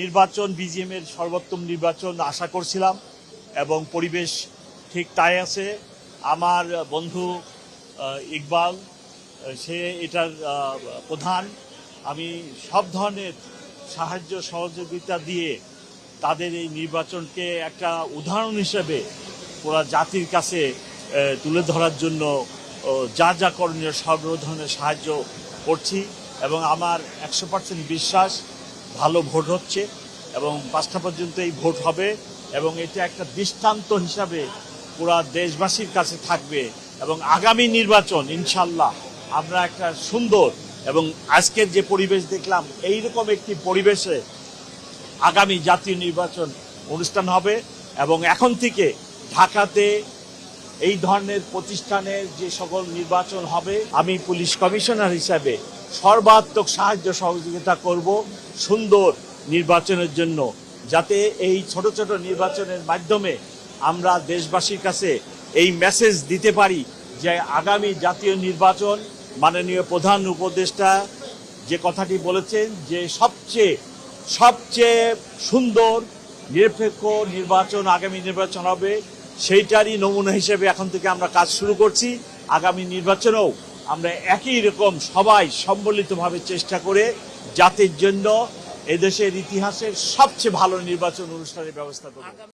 নির্বাচন বিজিএম এর সর্বোত্তম নির্বাচন আশা করছিলাম এবং পরিবেশ ঠিক তাই আছে। আমার বন্ধু ইকবাল সে এটার প্রধান। আমি সব ধরনের সাহায্য সহযোগিতা দিয়ে তাদের এই নির্বাচনকে একটা উদাহরণ হিসেবে পুরা জাতির কাছে তুলে ধরার জন্য যা যা করণীয় সব ধরনের সাহায্য করছি এবং আমার 100% বিশ্বাস ভালো ভোট হচ্ছে এবং 5টা পর্যন্ত এই ভোট হবে এবং এটা একটা দৃষ্টান্ত হিসাবে পুরা দেশবাসীর কাছে থাকবে এবং আগামী নির্বাচন ইনশাল্লাহ আমরা একটা সুন্দর এবং আজকের যে পরিবেশ দেখলাম এইরকম একটি পরিবেশে আগামী জাতীয় নির্বাচন অনুষ্ঠান হবে এবং এখন থেকে ঢাকাতে এই ধরনের প্রতিষ্ঠানের যে সকল নির্বাচন হবে আমি পুলিশ কমিশনার হিসাবে সর্বাত্মক সাহায্য সহযোগিতা করব সুন্দর নির্বাচনের জন্য, যাতে এই ছোট ছোট নির্বাচনের মাধ্যমে আমরা দেশবাসীর কাছে এই মেসেজ দিতে পারি যে আগামী জাতীয় নির্বাচন মাননীয় প্রধান উপদেষ্টা যে কথাটি বলেছেন যে সবচেয়ে সুন্দর নিরপেক্ষ নির্বাচন আগামী নির্বাচন হবে, সেইটারই নমুনা হিসেবে এখন থেকে আমরা কাজ শুরু করছি। আগামী নির্বাচনেও আমরা একই রকম সবাই সম্মিলিতভাবে চেষ্টা করে জাতির জন্য এদেশের ইতিহাসের সবচেয়ে ভালো নির্বাচন অনুষ্ঠানের ব্যবস্থা করব।